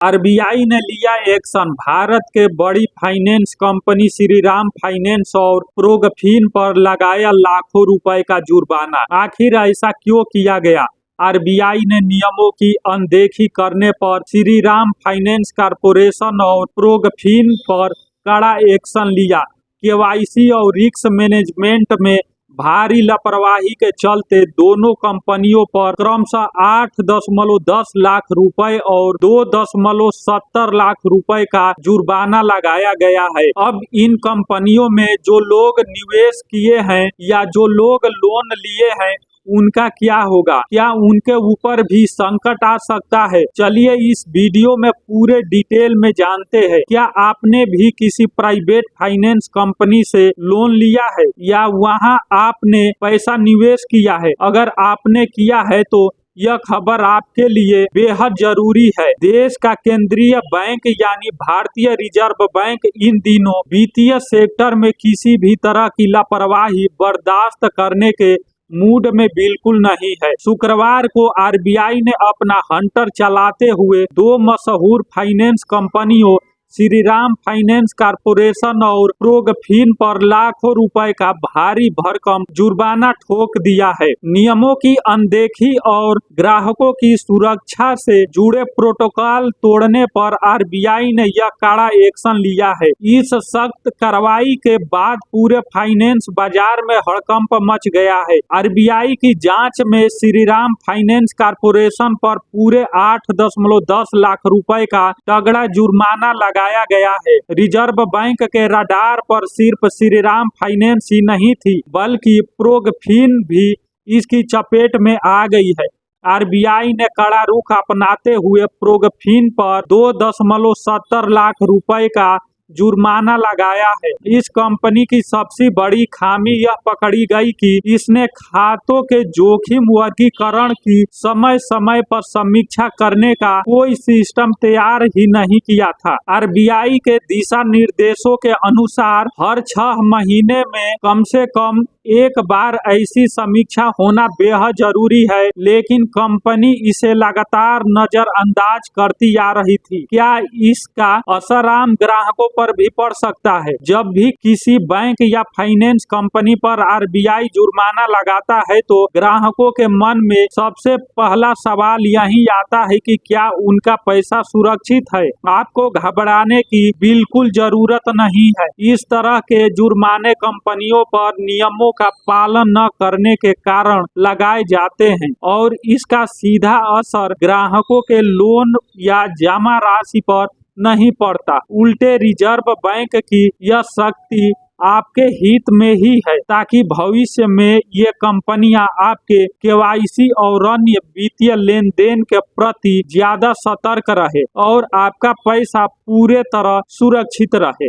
RBI ने लिया action. Bharat के बड़ी फाइनेंस कंपनी श्रीराम फाइनेंस और प्रोगफिन पर लगाया लाखों रुपए का जुर्माना। आखिर ऐसा क्यों किया गया? आरबीआई ने नियमों की अनदेखी करने पर श्रीराम फाइनेंस कॉरपोरेशन और प्रोगफिन पर कड़ा एक्शन लिया। केवाईसी और रिस्क मैनेजमेंट में भारी लापरवाही के चलते दोनों कंपनियों पर क्रमशः 8.10 लाख रुपए और 2.70 लाख रुपए का जुर्माना लगाया गया है। अब इन कंपनियों में जो लोग निवेश किए हैं या जो लोग लोन लिए हैं उनका क्या होगा? क्या उनके ऊपर भी संकट आ सकता है? चलिए इस वीडियो में पूरे डिटेल में जानते हैं। क्या आपने भी किसी प्राइवेट फाइनेंस कंपनी से लोन लिया है या वहां आपने पैसा निवेश किया है? अगर आपने किया है तो यह खबर आपके लिए बेहद जरूरी है। देश का केंद्रीय बैंक यानी भारतीय रिजर्व बैंक इन दिनों वित्तीय सेक्टर में किसी भी तरह की लापरवाही बर्दाश्त करने के मूड में बिल्कुल नहीं है। शुक्रवार को आरबीआई ने अपना हंटर चलाते हुए दो मशहूर फाइनेंस कंपनियों श्रीराम फाइनेंस कॉरपोरेशन और प्रोगफिन पर लाखों रुपए का भारी भरकम जुर्माना ठोक दिया है। नियमों की अनदेखी और ग्राहकों की सुरक्षा से जुड़े प्रोटोकॉल तोड़ने पर आरबीआई ने यह कड़ा एक्शन लिया है। इस सख्त कार्रवाई के बाद पूरे फाइनेंस बाजार में हड़कंप मच गया है। आरबीआई की जांच में श्रीराम फाइनेंस कॉरपोरेशन पर पूरे 8.10 लाख रुपए का तगड़ा जुर्माना लगाया गया है। रिजर्व बैंक के रडार पर सिर्फ श्रीराम फाइनेंस ही नहीं थी बल्कि प्रोगफिन भी इसकी चपेट में आ गई है। आरबीआई ने कड़ा रुख अपनाते हुए प्रोगफिन पर 2.70 लाख रुपए का जुर्माना लगाया है। इस कंपनी की सबसे बड़ी खामी यह पकड़ी गई कि इसने खातों के जोखिम वर्गीकरण की समय समय पर समीक्षा करने का कोई सिस्टम तैयार ही नहीं किया था। आरबीआई के दिशा निर्देशों के अनुसार हर 6 महीने में कम से कम एक बार ऐसी समीक्षा होना बेहद जरूरी है, लेकिन कंपनी इसे लगातार नजरअंदाज करती आ रही थी। क्या इसका असर आम ग्राहकों पर भी पड़ सकता है? जब भी किसी बैंक या फाइनेंस कंपनी पर आरबीआई जुर्माना लगाता है तो ग्राहकों के मन में सबसे पहला सवाल यही आता है कि क्या उनका पैसा सुरक्षित है। आपको घबराने की बिल्कुल जरूरत नहीं है। इस तरह के जुर्माने कंपनियों पर नियमों का पालन न करने के कारण लगाए जाते हैं और इसका सीधा असर ग्राहकों के लोन या जमा राशि पर नहीं पड़ता। उल्टे रिजर्व बैंक की यह शक्ति आपके हित में ही है ताकि भविष्य में ये कंपनियां आपके केवाईसी और अन्य वित्तीय लेन देन के प्रति ज्यादा सतर्क रहे और आपका पैसा पूरे तरह सुरक्षित रहे।